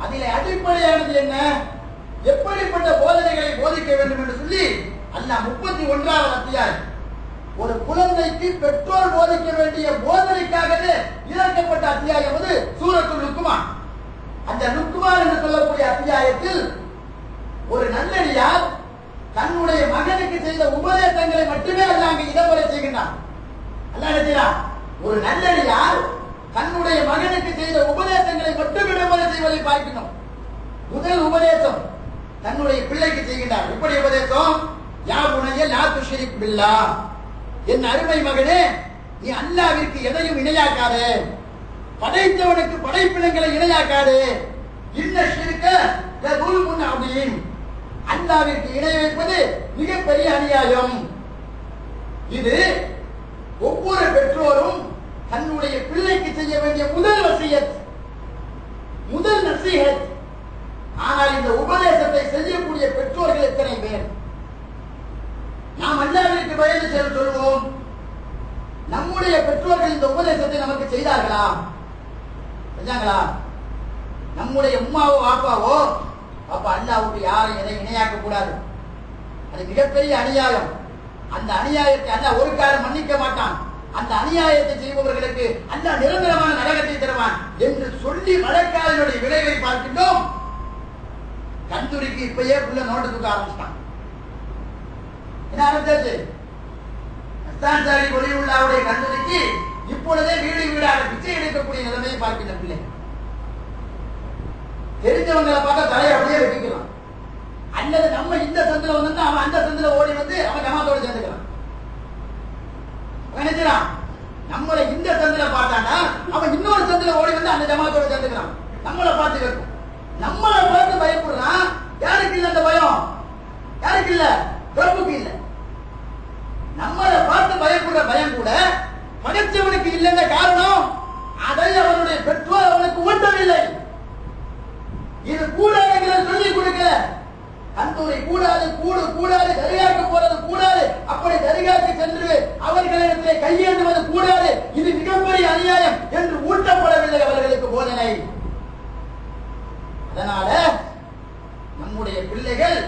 அதிலே அடிப்படையானது என்ன? எப்படிப்பட்ட போதனைகளை போதிக்க வேண்டும் என்று சொல்லி அல்லாஹ் 31வது அத்தியாயம் ஒரு குழந்தைக்கு பெற்றோர் போதிக்க வேண்டிய போதனைக்காகவே இறக்கப்பட்ட அத்தியாயம் அது சூரத்துல் லுக்மான். அந்த லுக்மான் என்று சொல்லக்கூடிய அத்தியாயத்தில் ஒரு நல்லடியார் தன்னுடைய மகனுக்கு செய்த உபதேசங்களை மட்டுமே அல்லாஹ் அங்கே இடம்பெற செய்கின்றான். அல்லாஹ் என்ன செய்யறான்? ஒரு நல்லடியார் தன்னுடைய மகனுக்கு செய்த உபதேசங்களை மட்டும் இடம்பெற செய்வதை பார்க்கணும். முதல் உபதேசம் தன்னுடைய பிள்ளைக்கு செய்கின்றார். எப்படி உபதேசம்? யா புனைய லா துஷ்ரிக் பில்லாஹ், என் அருமை மகனே, நீ அல்லாஹ்விற்கு எதையும் இணையாக்காதே, படைத்தவனுக்கு படைப்பினங்களை இணையாக்காதே. இன்ன ஷிர்க லதுல்முன் அதீம், அல்லாஹ்விற்கு இணை வைப்பது மிகப்பெரிய அநியாயம். இது ஒவ்வொரு பெற்றோரும் தன்னுடைய பிள்ளைக்கு செய்ய வேண்டிய முதல் வசியத், முதல் நசீஹத். ஆனால் இந்த உபதேசத்தை செய்யக்கூடிய பெற்றோர்கள் எத்தனை பேர்? நாம் அல்லாஹ்விற்கு பயந்து சொல்வோம், நம்முடைய பெற்றோர்கள் இந்த உபதேசத்தை நமக்கு செய்தார்களா? செஞ்சாங்களா? நம்முடைய உம்மாவோ பாப்பாவோ, அப்ப அல்லாஹ்வுக்கு யாரும் எதை இணையாக்க கூடாது, அது மிகப்பெரிய அநியாயம். அந்த அநியாயத்தை அல்லாஹ் ஒரு காலம் மன்னிக்க மாட்டான். அந்த அநியாயத்தை செய்பவர்களுக்கு அல்லாஹ் நிரந்தரமான நரகத்தை தருவான் என்று சொல்லி மழைக்காலினுடைய விளைவை பார்க்கின்றோம். கந்தூரிக்கு இப்பயே புள்ள நோட்டு தூக்க ஆரம்பிச்சிட்டான். என்ன ஆரம்பிச்சாச்சு? அஸ்தான்சாரி ஒளிவுள்ளாவுடைய கந்தூரிக்கு இப்பொழுதே வீடு வீடாக பிச்சை எடுக்கக்கூடிய நிலைமையை பார்க்கின்ற பிள்ளை. தெரிஞ்சவங்களை பார்த்தா தலையை அப்படியே வெட்டிக்கலாம். அல்லது நம்ம இந்த சந்தில வந்து அவன் அந்த சந்தில ஓடி வந்து அவன் ஜமாத்தோட சேர்ந்துக்கிறான். நினைக்கிறான் நம்மளை இந்த சந்தில பார்த்தானா அவன் இன்னொரு சந்தில ஓடி வந்து அந்த ஜமாத்தோட சேர்ந்துக்கிறான். நம்மளை பார்த்து கேட்கும், நம்மளை பார்த்து பயப்படுறான். யாருக்கு இல்ல அந்த பயம்? யாருக்கு இல்ல? பிரபுக்கு இல்ல. நம்மளை பார்த்து பயப்படுற பயம் கூட படைச்சவனுக்கு இல்லைன்ற காரணம் அதை அவனுடைய பெற்றோர் அவனுக்கு ஊட்டவில்லை. இது கூடாதுங்கிற சொல்லி கொடுக்கல. கந்தூரி கூடாது, கூடாது, தரிகாக்கு போறது கூடாது, அப்படி தரிகாக்கு சென்று அவர்களிடத்திலே கையேந்துவது கூடாது, இது மிகப்பெரிய அநியாயம் என்று ஊட்டப்படவில்லை அவர்களுக்கு போதனை. அதனால நம்முடைய பிள்ளைகள்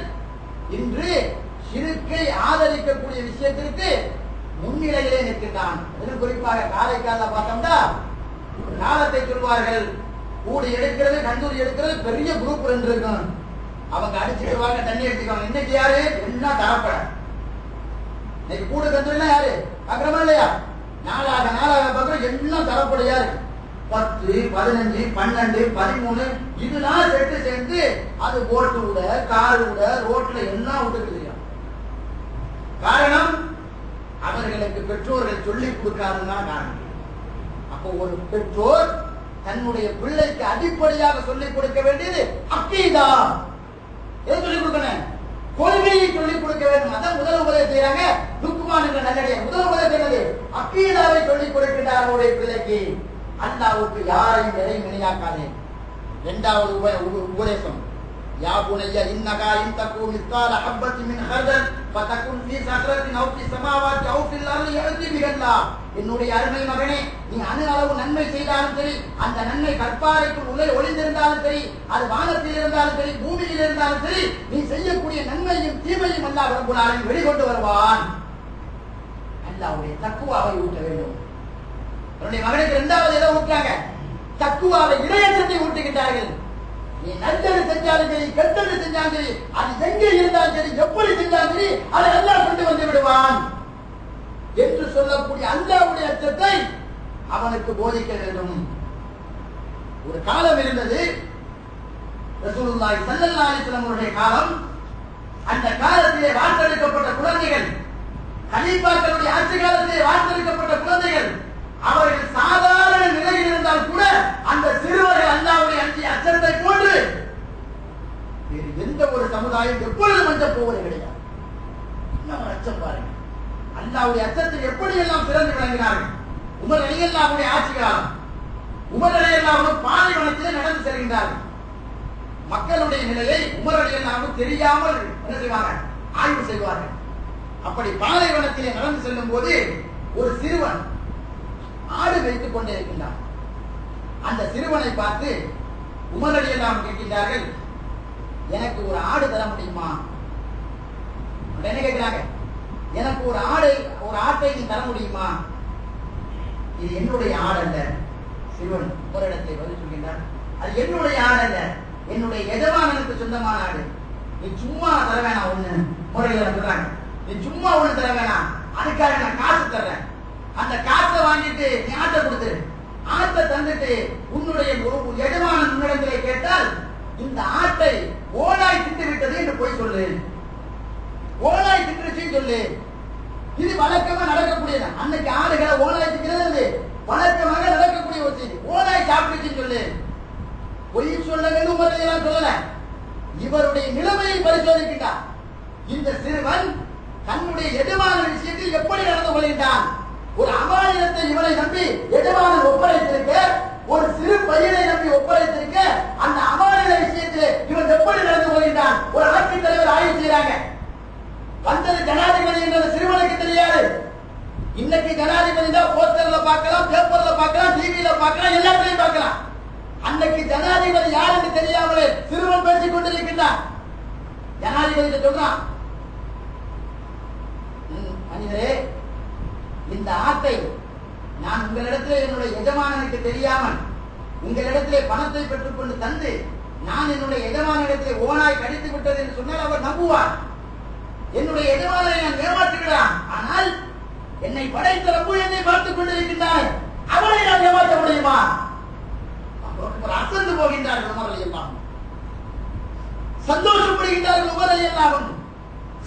இன்று ஷிர்க்கை ஆதரிக்கக்கூடிய விஷயத்திற்கு முன்னிலையிலே நிற்கின்றான். அதிலும் குறிப்பாக காரைக்காலில் பார்த்தோம்னா ஒரு காலத்தை சொல்வார்கள், கூடி எடுக்கிறது கந்தூரி எடுக்கிறது பெரிய குரூப் ரெண்டு இருக்கும். அவங்க அடிச்சுடுவாங்க, தண்ணி எடுத்துக்குவாங்க. இன்னைக்கு யாரு? எல்லாம் தரப்பட. இன்னைக்கு கூடு கந்தூரினா யாரு பாக்குறமா இல்லையா? நாளாக பாக்குறோம், எல்லாம் தரப்பட யாரு? 10, 15, 12, 13 இதெல்லாம் செட்டு சேர்ந்து அது போட்டு விட, கார் விட, ரோட்ல எல்லாம் விட்டுருக்கு. காரணம் அவர்களுக்கு பெற்றோர்கள் சொல்லிக் கொடுக்காதுதான் காரணம். அப்போ ஒரு பெற்றோர் தன்னுடைய பிள்ளைக்கு அடிப்படையாக சொல்லிக் கொடுக்க வேண்டியது அக்கீதா. எதை சொல்லிக் கொடுக்கணும்? கொள்கையை சொல்லிக் கொடுக்க வேண்டும். அதான் முதல் உபதேசம் செய்யறாங்க. லுக்மான் என்ற நல்லடியார் முதல் உபதேசம் என்னது? அக்கீதாவை சொல்லிக் கொடுக்கின்றார் அவருடைய பிள்ளைக்கு. அல்லாஹ்வுக்கு யாரையும் எதையும் இணையாக்காதே. இரண்டாவது உபதேசம், யா புனைய இன்னகா இன் தகு மிஸ்கால ஹப்பத்தி மின் ஹர்தல் ஃபதகுன் ஃபீ ஸக்ரத்தின் அவு ஃபீ ஸமாவாத்தி அவு ஃபில் அர்தி யஅதி பிஹல்லாஹ். என்னுடைய அருமை மகனே, நீ அணு அளவு நன்மை செய்தாலும் சரி, அந்த நன்மை கற்பாறைக்குள் உள்ளே ஒளிந்திருந்தாலும் சரி, அது வானத்தில் இருந்தாலும் சரி, பூமியில் இருந்தாலும் சரி, நீ செய்யக்கூடிய நன்மையும் தீமையும் அல்லாஹ் ரப்பல் ஆலமீன் வெளிக்கொண்டு வருவான். அல்லாஹ்வுடைய தக்வாவை ஊட்ட வேண்டும். என்னுடைய மகனுக்கு இரண்டாவது எதை ஊட்டுறாங்க? தக்வாவை, இறையச்சத்தை ஊட்டுகின்றார்கள். நீ நல்லது செஞ்சாலும் சரி, கெட்டது செஞ்சாலும் சரி, அது எங்கே இருந்தாலும் சரி, எப்படி செஞ்சாலும் சரி, அதை எல்லாம் கொண்டு வந்து விடுவான் என்று சொல்லக்கூடிய அல்லாஹ்வுடைய அச்சத்தை அவனுக்கு போதிக்க வேண்டும். ஒரு காலம் இருந்தது, ரசூலுல்லாஹி ஸல்லல்லாஹு அலைஹி வஸல்லம் அவருடைய காலம். அந்த காலத்திலே வார்த்தெடுக்கப்பட்ட குழந்தைகள், கலீஃபாக்களுடைய ஆட்சி காலத்திலே வார்த்தெடுக்கப்பட்ட குழந்தைகள், அவர்கள் சாதாரண நிலையில் இருந்தால் கூட அந்த சிறுவர்கள் அல்லாஹ்வுடைய அச்சத்தை போன்று வேறு எந்த ஒரு சமுதாயம் எப்பொழுது மஞ்சள் போவது கிடையாது. இன்னும் அச்சம் பாருங்க, அல்லாஹ்வுடைய அச்சத்தில் எப்படி எல்லாம் சிறந்து விளங்கினார்கள். உமர் ரலியல்லாஹுடைய ஆட்சி காலம், உமர் ரலியல்லாஹு பாலைவனத்திலே நடந்து செல்கின்றார்கள். மக்களுடைய நிலையை உமர் ரலியல்லாஹு தெரியாமல் என்ன செய்வாங்க, ஆய்வு செய்வார்கள். அப்படி பாலைவனத்திலே நடந்து செல்லும் போது ஒரு சிறுவன் ஆடு வைத்துக் கொண்டே இருக்கின்றான். அந்த சிறுவனை பார்த்து உமர் ரலியல்லாஹு கேட்கின்றார்கள், எனக்கு ஒரு ஆடு தர முடியுமா? என்ன கேட்கிறாங்க, எனக்கு ஒரு ஆட்டை நீ தர முடியுமா? இது என்னுடைய ஆடு அல்ல. சிறுவன் ஒரு இடத்தை பதில் சொல்கின்றார், அது என்னுடைய ஆடு அல்ல, என்னுடைய எஜமானனுக்கு சொந்தமான ஆடு. நீ சும்மா தர வேணாம். ஒண்ணு முறையில் சொல்றாங்க, நீ சும்மா ஒண்ணு தர வேணாம், அதுக்காக நான் காசு தர்றேன். அந்த காசை வாங்கிட்டு நீ ஆட்டை கொடுத்துரு. ஆட்டை தந்துட்டு உன்னுடைய எஜமானன் உன்னிடத்திலே கேட்டால் இந்த ஆட்டை ஓனாய் திட்டு விட்டது என்று போய் சொல்லு. ஓனாய் திட்டுச்சுன்னு சொல்லு. இது வழக்கமா நடக்கக்கூடியது. அன்னைக்கு ஆடுகளை ஓனாய் திக்கிறது வழக்கமாக நடக்கக்கூடிய ஒரு செய்தி. ஓனாய் சாப்பிட்டுச்சுன்னு சொல்லு. பொய் சொல்ல வேண்டும் எல்லாம் சொல்லல. இவருடைய நிலைமையை பரிசோதிக்கின்றார். இந்த சிறுவன் தன்னுடைய எஜமான விஷயத்தில் எப்படி நடந்து கொள்கின்றான். ஒரு அமானியத்தை இவனை நம்பி எஜமானன் ஒப்படைத்திருக்க, ஒரு சிறு பையனை நம்பி ஒப்படைத்திருக்க, அந்த அமானிய விஷயத்தில் இவன் எப்படி நடந்து கொள்கின்றான். ஒரு ஆட்சித் தலைவர் ஆய்வு செய்யறாங்க. வந்தது ஜனாதிபதி என்ற சிறுவனுக்கு தெரியாது. இன்னைக்கு ஜனாதிபதி தான் போஸ்டர்ல பார்க்கலாம், பேப்பர்ல பார்க்கலாம், டிவியில பார்க்கலாம், எல்லாத்தையும் பார்க்கலாம். அன்னைக்கு ஜனாதிபதி யார் என்று தெரியாமலே சிறுவன் பேசிக் கொண்டிருக்கின்றான். ஜனாதிபதி சொல்றான், மனிதரே, இந்த ஆட்டை நான் உங்களிடத்திலே என்னுடைய எஜமானனுக்கு தெரியாமல் உங்களிடத்திலே பணத்தை பெற்றுக் கொண்டு தந்து நான் என்னுடைய எஜமானிடத்திலே ஓனாய் கடித்து விட்டது என்று சொன்னால் அவர் நம்புவார். என்னுடைய எஜமானனை நான் ஏமாற்றுகிறான். ஆனால் என்னை படைத்த ரப்பு என்னை பார்த்துக் கொண்டிருக்கின்றார், அவரை நான் ஏமாற்ற முடியுமா? அசந்து போகின்றார்கள். உமர் ரலியல்லாஹு சந்தோஷப்படுகின்றார்கள். உமர் ரலியல்லாஹு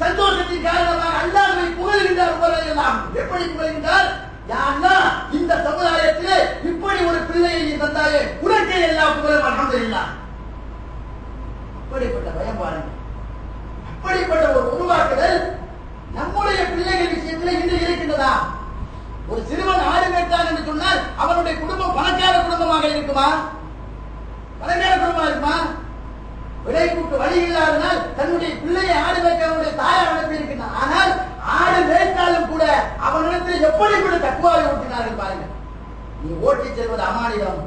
சந்தோஷத்தின் காரணமாக அல்லாஹ்வை புகழ்கின்றார். உமர் ரலியல்லாஹு எப்படி புகழ்கின்றார்? யா அல்லாஹ், இந்த சமுதாயத்திலே இப்படி ஒரு பிள்ளையை நீ தந்தாயே, உனக்கே எல்லா புகழும் அல்ஹம்துலில்லாஹ். அப்படிப்பட்ட பயம் பாருங்க, அப்படிப்பட்ட ஒரு உருவாக்குதல் நம்முடைய பிள்ளைகள் விஷயத்தில் இன்று இருக்கின்றதா? ஒரு சிறுவன் ஆடு மேய்த்தான் என்று சொன்னால் அவனுடைய குடும்பம் பணக்கார குடும்பமாக இருக்குமா? பணக்கார குடும்பமா இருக்குமா? விலை கூட்டு வழி இல்லாதனால் தன்னுடைய பிள்ளையை ஆடு மேய்க்க அவனுடைய தாயார் அனுப்பி இருக்கின்றான். ஆனால் ஆடு மேய்த்தாலும் கூட அவனிடத்தில் எப்படிப்பட்ட தக்குவாவை ஊட்டினார்கள் பாருங்க. நீ ஓட்டிச் செல்வது அமானிதம்,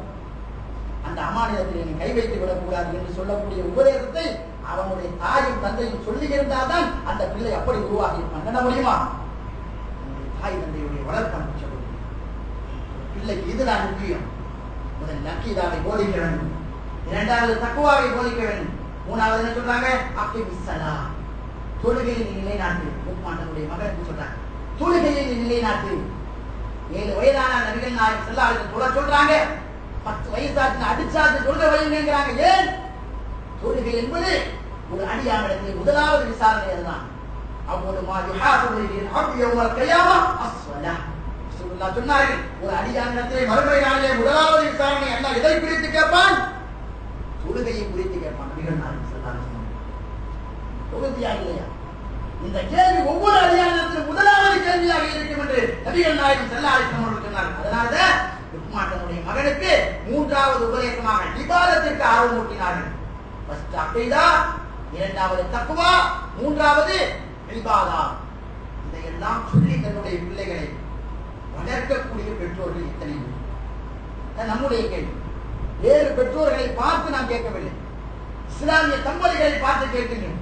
அந்த அமானிதத்தில் நீ கை வைத்து விடக்கூடாது என்று சொல்லக்கூடிய உபதேசத்தை அவனுடைய தாயும் தந்தையும் சொல்லியிருந்தால்தான் அந்த பிள்ளை அப்படி உருவாகி இருப்பான். என்ன முடியுமா? தாய் தந்தையுடைய வளர்ப்பு பிள்ளைக்கு இதுதான் முக்கியம். முதல் நக்கீதாவை போதிக்க வேண்டும், இரண்டாவது தக்குவாவை போதிக்க வேண்டும், மூணாவது என்ன சொல்றாங்க, அக்கிமிஸ்ஸலா, தொழுகையை நிலைநாட்டு. முக்மாண்டனுடைய மகனுக்கு சொல்றாங்க, தொழுகையை நிலைநாட்டு. 7 வயதான நபிகள் நாயகம் ஸல்லல்லாஹு அலைஹி வஸல்லம் சொல்றாங்க, 10 வயசாச்சு அடிச்சாச்சு தொழுகை வைங்கிறாங்க. ஏன்? தொழுகை என்பது ஒரு அடியானிடத்தில் முதலாவது விசாரணை. அதுதான் அவ்வளவு சொன்னார்கள். ஒரு அடியானிடத்திலே மறுமை நாளிலே முதலாவது விசாரணை அல்லாஹ் எதை குறித்து கேட்பான்? தொழுகையை குறித்து கேட்பான். நபிகள் நாயகம் ஸல்லல்லாஹு அலைஹி வஸல்லம் தொழுகையா இல்லையா? இந்த கேள்வி ஒவ்வொரு அடியானிடத்திலும் முதலாவது கேள்வியாக இருக்கும் என்று நபிகள் நாயகம் ஸல்லல்லாஹு அலைஹி வஸல்லம் சொன்னார்கள். அதனால்தான் லுக்மானுடைய மகனுக்கு மூன்றாவது உபதேசமாக இபாதத்திற்கு ஆர்வம் ஊட்டினார்கள். ஃபர்ஸ்ட் அகீதா, இரண்டாவது தக்வா, மூன்றாவது இபாதா. இதையெல்லாம் சொல்லி தன்னுடைய பிள்ளைகளை வளர்க்கக்கூடிய பெற்றோர்கள் எத்தனை பேர்? நம்முடைய கேள்வி. வேறு பெற்றோர்களை பார்த்து நாம் கேட்கவில்லை, இஸ்லாமிய தம்பதிகளை பார்த்து கேட்கின்றோம்.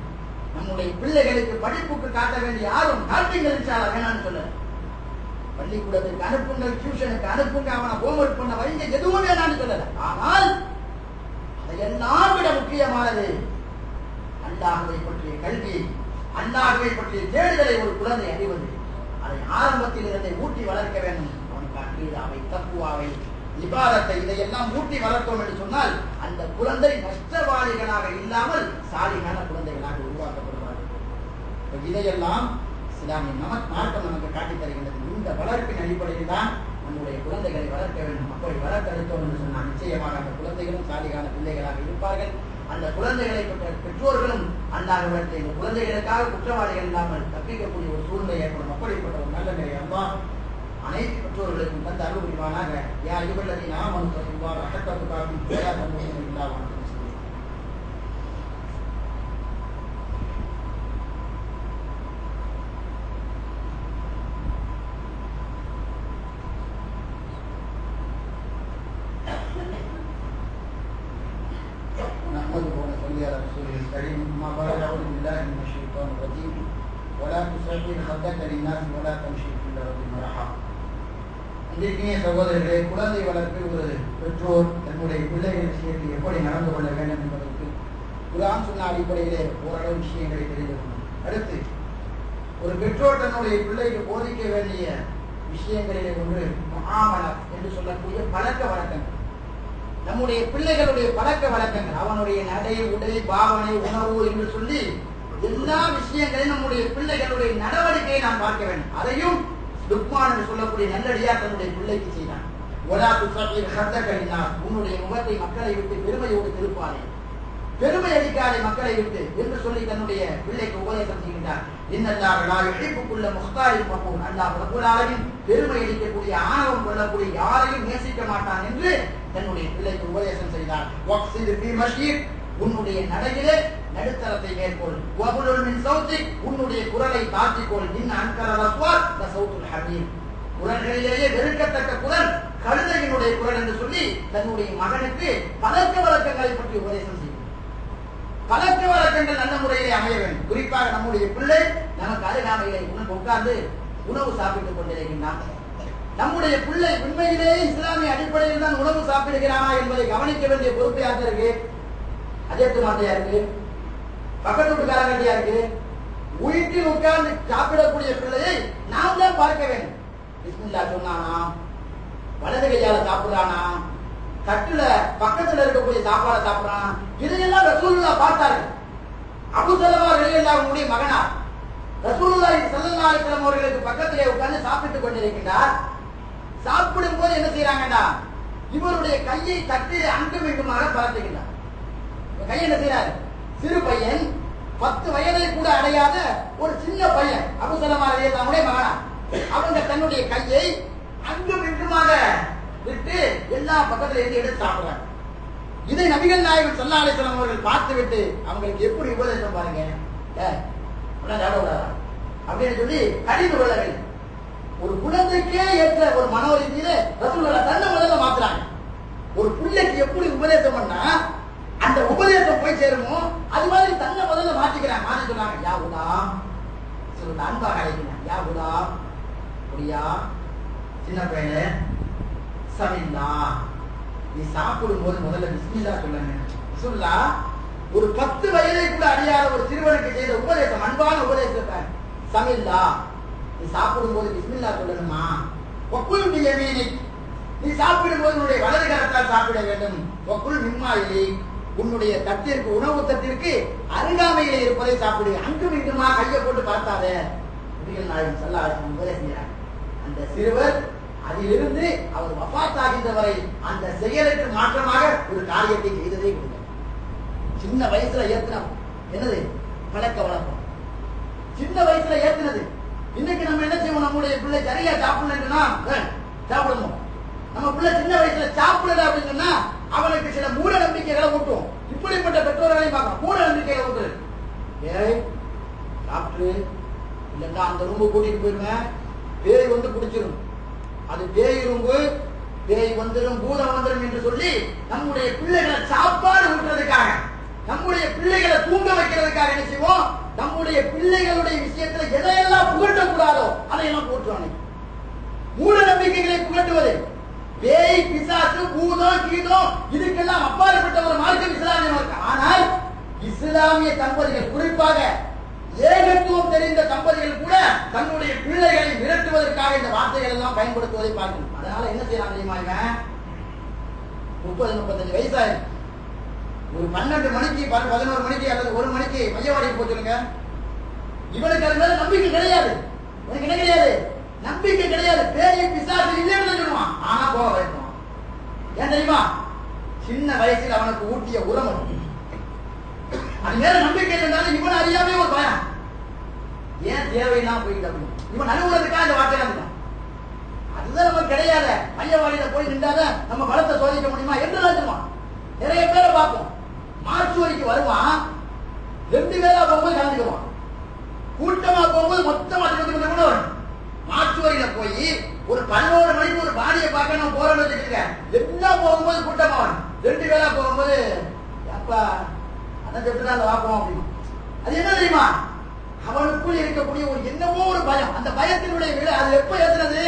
நம்முடைய பிள்ளைகளுக்கு படிப்புக்கு காட்ட வேண்டிய யாரும் காட்டுங்கள் இன்ஷா அல்லாஹ் வேணாம்னு சொல்ல. பள்ளிக்கூடத்துக்கு அனுப்புங்கள், டியூஷனுக்கு அனுப்புங்க, அவனை ஹோம்வொர்க் பண்ண வைங்க, எதுவும் வேணாம்னு சொல்லல. ஆனால் அதையெல்லாம் விட முக்கியமானது அல்லாஹ்வை பற்றிய கல்வி, அல்லாஹ்வை பற்றிய தேடுதலை ஒரு குழந்தை அறிவது. அதை ஆரம்பத்தில் இருந்தே ஊட்டி வளர்க்க வேண்டும். அவனுக்கு அக்கீதாவை, தக்குவாவை, இபாதத்தை இதையெல்லாம் ஊட்டி வளர்த்தோம் என்று சொன்னால் அந்த குழந்தை நஷ்டவாளிகளாக இல்லாமல் சாலிகான குழந்தைகளாக உருவாக்கப்படுவார்கள். இதையெல்லாம் இஸ்லாமிய மார்க்கம் நமக்கு காட்டித் தருகின்றது. இந்த வளர்ப்பின் அடிப்படையில் தான் நம்முடைய குழந்தைகளை வளர்க்க வேண்டும். அப்படி வளர்த்தெடுத்தோம் என்று சொன்னால் நிச்சயமாக அந்த குழந்தைகளும் சாலிகான பிள்ளைகளாக இருப்பார்கள். அந்த குழந்தைகளை பெற்ற பெற்றோர்களும் அல்லாஹ்விடத்தில் இந்த குழந்தைகளுக்காக குற்றவாளிகள் இல்லாமல் தப்பிக்கக்கூடிய ஒரு சூழ்நிலை ஏற்படும். அப்படிப்பட்ட ஒரு நல்ல நிலை அல்லாஹ் அனைத்து பெற்றோர்களுக்கும் தந்து அருள் புரிவானாக. யா அய்யுஹல்லதீன ஆமனூ தக்குல்லாஹ ஹக்க துகாத்திஹி வலா தமூத்துன்ன இல்லா வ அன்தும் முஸ்லிமூன். نحمده ونصلي على رسوله الكريم. أما بعد أعوذ بالله من الشيطان الرجيم. ولا تصعر خدك للناس ولا تمشي في الأرض مرحا. இன்றைய சகோதரர்களே, குழந்தை வளர்ப்பில் ஒரு பெற்றோர் தன்னுடைய பிள்ளைகள் விஷயத்தில் எப்படி நடந்து கொள்ள வேண்டும் என்பதற்கு குர்ஆன் சுன்னா அடிப்படையிலே ஓரளவு விஷயங்களை தெரிந்து கொள்ளும். அடுத்து ஒரு பெற்றோர் தன்னுடைய பிள்ளைக்கு போதிக்க வேண்டிய விஷயங்களிலே ஒன்று முஆமலா என்று சொல்லக்கூடிய பழக்க வழக்கங்கள். நம்முடைய பிள்ளைகளுடைய பழக்க வழக்கங்கள், அவனுடைய நடை, உடை, பாவனை, உணவு என்று சொல்லி எல்லா விஷயங்களையும் நம்முடைய பிள்ளைகளுடைய நடவடிக்கையை நாம் பார்க்க வேண்டும். அதையும் லுக்மான் என்று சொல்லக்கூடிய நல்லடியார் தன்னுடைய பிள்ளைக்கு செய்தான். வலா துஸகிர் ஹத்தக லின்னாஸ், உன்னுடைய முகத்தை மக்களை விட்டு பெருமையோடு திருப்பாதே, பெருமை அடிக்காதே மக்களை விட்டு என்று சொல்லி தன்னுடைய பிள்ளைக்கு உபதேசம் செய்கின்றார். இன்னல்லாஹ லா யுஹிப்பு குல்ல முக்தாரின் ஃபகூர், அல்லாஹ் ரப்பல் ஆலமீன் பெருமை அடிக்கக்கூடிய, ஆணவம் கொள்ளக்கூடிய யாரையும் நேசிக்க மாட்டான் என்று தன்னுடைய பிள்ளைக்கு உபதேசம் செய்தார். வக்ஸித் ஃபீ மஷீக், உன்னுடைய நடையிலே நடுத்தரத்தை மேற்கொள். வகுலுல் மின் சௌத்திக், உன்னுடைய குரலை தாழ்த்திக்கொள். இன் அன்கர அஸ்வாத் லசௌத்துல் ஹமீர், குரல்களிலேயே வெறுக்கத்தக்க குரல் கழுதையினுடைய குரல் என்று சொல்லி தன்னுடைய மகனுக்கு பழக்க வழக்கங்களை பற்றி உபதேசம் செய்யும். பழக்க வழக்கங்கள் நல்ல முறையிலே அமைய வேண்டும். குறிப்பாக நம்முடைய பிள்ளை நமக்கு அருகாமையிலே உட்கார்ந்து உணவு சாப்பிட்டுக் கொண்டிருக்கின்றான். நம்முடைய பிள்ளை உண்மையிலேயே இஸ்லாமிய அடிப்படையில் தான் உணவு சாப்பிடுகிறானா என்பதை கவனிக்க வேண்டிய பொறுப்பு யாருக்கு இருக்கு? அஜயத்து மாத்தையா இருக்கு, பக்கத்து வீட்டுக்காரங்கட்டியா இருக்கு. வீட்டில் உட்கார்ந்து சாப்பிடக்கூடிய பிள்ளையை நாம் தான் பார்க்க வேண்டும். பிஸ்மில்லா சொன்னானா, வலது கையால சாப்பிடுறானா, தட்டுல பக்கத்துல இருக்கக்கூடிய சாப்பாடை சாப்பிடுறானா, இதையெல்லாம் ரசூலுல்லாஹ் பார்த்தார்கள். அபூ ஸலமா ரலியல்லாஹு அன்ஹுடைய மகனார் ரசூலுல்லாஹி ஸல்லல்லாஹு அலைஹி வஸல்லம் அவர்களுக்கு பக்கத்திலே உட்கார்ந்து சாப்பிட்டுக் கொண்டிருக்கின்றார். சாப்பிடும் போது என்ன செய்யறாங்கடா, இவருடைய கையை தட்டி அங்கும் இங்குமாக பரத்துகின்றார். கை என்ன செய்யறாரு? சிறு பையன், 10 வயதை கூட அடையாத ஒரு சின்ன பையன், அபூ ஸலமா ரலியல்லாஹு அன்ஹுடைய மகனார். அவங்க தன்னுடைய கையை அங்கும் இங்குமாக விட்டு எல்லா பக்கத்துல இருந்து எடுத்து சாப்பிடுறாங்க. இதை நபிகள் நாயகம் ஸல்லல்லாஹு அலைஹி வஸல்லம் அவர்கள் பார்த்துவிட்டு அவங்களுக்கு எப்படி உபதேசம் பாருங்க, அப்படின்னு சொல்லி கடிந்து கொள்ளவில்லை. ஒரு குழந்தைக்கே ஏற்ற ஒரு மனோரீதியில ரசூலுல்லாஹ் தன்னை முதல்ல மாத்துறாங்க. ஒரு பிள்ளைக்கு எப்படி உபதேசம் பண்ணா அந்த உபதேசம் போய் சேருமோ அது மாதிரி தன்னை முதல்ல மாத்திக்கிறாங்க. மாத்தி சொல்றாங்க, யா குலாம், சொல்ல அன்பாக அழைக்கிறாங்க, யா குலாம், புரியா சின்ன பையனே, சமில்லா, நீ சாப்பிடும் போது முதல்ல பிஸ்மில்லா சொல்லுங்க. சொல்லா ஒரு 10 வயதை கூட அறியாத ஒரு சிறுவனுக்கு செய்த உபதேசம், அன்பான உபதேசத்தை. சமில்லா, நீ சாப்பிடும் போது பிஸ்மில்லா சொல்லணுமா. வக்குல் பியமீனி, நீ சாப்பிடும் போது உன்னுடைய வலது கரத்தால் சாப்பிட வேண்டும். வக்குல் மிம்மாயிலி, உன்னுடைய தட்டிற்கு, உணவு தட்டிற்கு அருகாமையிலே இருப்பதை சாப்பிடு. அங்கும் இங்குமா கையை போட்டு பார்த்தாத. நபிகள் நாயகம் ஸல்லல்லாஹு அலைஹி வஸல்லம் உபதேசிக்கிறார். அந்த சிறுவர் அதிலிருந்து அவர் வஃபாத் ஆகின்ற வரை அந்த செயலுக்கு மாற்றமாக ஒரு காரியத்தை செய்ததே இல்லை. சின்ன வயசுல ஏத்தினோம் என்னது பழக்க வழக்கம், சின்ன வயசுல ஏத்தினது. இன்னைக்கு நம்ம என்ன செய்வோம், நம்முடைய பிள்ளை சரியா சாப்பிடணும்னா சாப்பிடணும். நம்ம பிள்ளை சின்ன வயசுல சாப்பிடல அப்படின்னு அவனுக்கு சில மூட நம்பிக்கைகளை ஊட்டுவோம். இப்படிப்பட்ட பெற்றோர்களையும் பார்க்கணும். மூட நம்பிக்கைகளை ஊட்டுறது, ஏய் சாப்பிட்டு இல்லைன்னா அந்த ரூம்பு கூட்டிட்டு போயிருவேன், பேய் வந்து குடிச்சிடும், அது பேய் ரூம்பு, பேய் வந்துடும், பூதம் வந்துடும் என்று சொல்லி நம்முடைய பிள்ளைகளை சாப்பாடு ஊட்டுறதுக்காக, நம்முடைய பிள்ளைகளை தூங்க வைக்கிறதுக்காக என்ன செய்வோம், நம்முடைய பிள்ளைகளுடைய விஷயத்துல எதையெல்லாம் புகட்டக்கூடாதோ அதையெல்லாம் போட்டுவாங்க. மூட நம்பிக்கைகளை புகட்டுவது, பேய், பிசாசு, பூதம், கீதம், இதுக்கெல்லாம் அப்பாற்பட்ட ஒரு மார்க்கம் இஸ்லாமிய மார்க்கம். ஆனால் இஸ்லாமிய தம்பதிகள், குறிப்பாக ஏகத்துவம் தெரிந்த தம்பதிகள் கூட தன்னுடைய பிள்ளைகளை வார்த்தைகள் எல்லாம் பயன்படுத்துவதை பார்க்கணும். அதனால என்ன செய்யலாம் தெரியுமா, இவன் 30-35 வயசாயிருக்கு, ஒரு 12 மணிக்கு 11 மணிக்கு அல்லது 1 மணிக்கு மையவாடிக்கு போய் சொல்லுங்க, இவனுக்கு அது மேல நம்பிக்கை கிடையாது. இவனுக்கு என்ன கிடையாது? நம்பிக்கை கிடையாது. பேயை பிசாசு இல்லைன்னு சொல்லுவான். ஆனா போக வைப்பான். ஏன் தெரியுமா? சின்ன வயசில் அவனுக்கு ஊட்டிய உரம் அது மேல நம்பிக்கை இருந்தாலும் இவன் அறியாமே ஒரு பயம். ஏன் தேவையெல்லாம் போயிட்டு அப்படின்னு இவன் நடுவுறதுக்காக இந்த வார்த்தையா இருக்கும். அதுதான் நமக்கு கிடையாது. மையவாடியில போய் நின்றாத நம்ம பலத்தை சோதிக்க முடியுமா என்று நினைச்சுவான். நிறைய பேரை பார்ப்போம், மாற்றுவரிக்கு வருவான், 2 பேரா போகும்போது கலந்துக்குவான், கூட்டமா போகும்போது மொத்தமா கூட வரும். மாற்றுவரியில போய் ஒரு 11 மணிக்கு ஒரு பாடியை பார்க்க நம்ம போறோம்னு வச்சுக்கோங்க, எல்லாம் போகும்போது கூட்டமா வரும். 2 பேரா போகும்போது அப்பா அதான் செத்துதான் வாப்போம் அப்படின்னு. அது என்ன தெரியுமா? அவனுக்குள் இருக்கக்கூடிய ஒரு என்னவோ ஒரு பயம். அந்த பயத்தினுடைய விட அது எப்ப ஏத்துனது?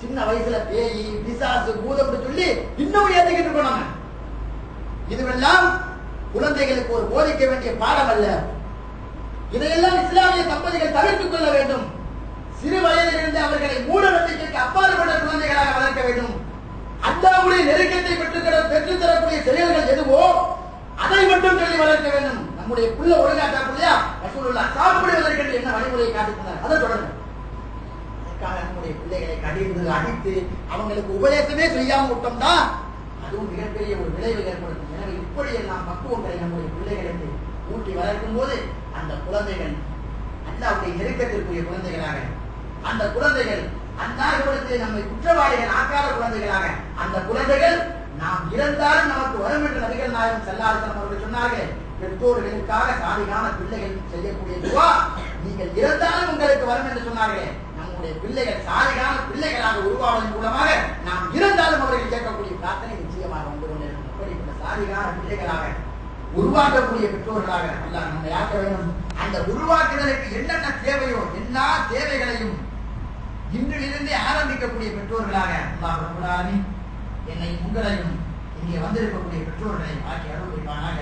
சின்ன வயசுல பேய் பிசாசு பூதம் சொல்லி இன்னும் ஏத்துக்கிட்டு இருக்கோம் நம்ம. இதுவெல்லாம் குழந்தைகளுக்கு ஒரு போதிக்க வேண்டிய பாடம் அல்ல. இதையெல்லாம் இஸ்லாமிய தம்பதிகள் தவிர்த்துக் கொள்ள வேண்டும். சிறு வயதிலிருந்து அவர்களை மூட நம்பிக்கைக்கு அப்பாற்பட்ட குழந்தைகளாக வளர்க்க வேண்டும். அல்லாஹ்வுடைய நெருக்கத்தை பெற்றுத்தரக்கூடிய செயல்கள் எதுவோ அதை மட்டும் சொல்லி வளர்க்க வேண்டும். நம்முடைய புள்ள ஒழுங்காட்டாக்குள்ளையா ரசூலுல்லாஹ் சாப்பிடுவதற்கு என்ன வழிமுறையை காட்டுகிறார், அதை தொடர்ந்து அதற்காக நம்முடைய பிள்ளைகளை கடிந்து அடித்து அவங்களுக்கு உபதேசமே செய்யாம விட்டோம்னா அதுவும் மிகப்பெரிய ஒரு விளைவு ஏற்படுத்தும். எனவே இப்படி எல்லாம் பக்குவங்களை நம்முடைய பிள்ளைகளுக்கு ஊட்டி வளர்க்கும் போது அந்த குழந்தைகள் அல்லாஹ்வுடைய நெருக்கத்திற்குரிய குழந்தைகளாக, அந்த குழந்தைகள் அல்லாஹ்விடத்தில் நம்மை குற்றவாளிகள் ஆக்காத குழந்தைகளாக, அந்த குழந்தைகள் நாம் இறந்தாலும் நமக்கு வரும் என்று நபிகள் நாயகம் ஸல்லல்லாஹு அலைஹி வஸல்லம் அவர்கள் சொன்னார்கள். பெற்றோர்களுக்காக சாலிகான பிள்ளைகள் செய்யக்கூடிய துஆ நீங்கள் இறந்தாலும் உங்களுக்கு வரும் என்று சொன்னார்களே. நம்முடைய பிள்ளைகள் சாலிகான பிள்ளைகளாக உருவாவதன் மூலமாக நாம் இறந்தாலும் அவர்கள் கேட்கக்கூடிய பிரார்த்தனை நிச்சயமாக வந்து கொண்டிருக்கும். அப்படிப்பட்ட சாலிகான பிள்ளைகளாக உருவாக்கக்கூடிய பெற்றோர்களாக அல்லாஹ் நம்மை ஆக்க வேண்டும். அந்த உருவாக்குதலுக்கு என்னென்ன தேவையோ எல்லா தேவைகளையும் இன்றிலிருந்தே ஆரம்பிக்கக்கூடிய பெற்றோர்களாக அல்லாஹ் ரப்பல் ஆலமீன் என்னை உங்களையும் இங்கே வந்திருக்கக்கூடிய பெற்றோர்களை ஆக்கி அருள் புரிவானாக.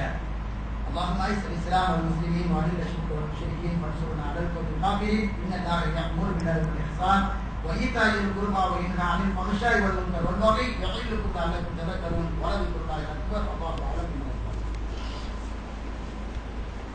اللهم اعز الاسلام والمسلمين واذل الشرك والمشركين وانصرنا على القوم الكافرين انك تأمر بالعدل والاحسان وايتاء ذي القربى وينهى عن الفحشاء والمنكر والبغي يعظكم لعلكم تذكرون ولذكر الله اكبر والله اعلم.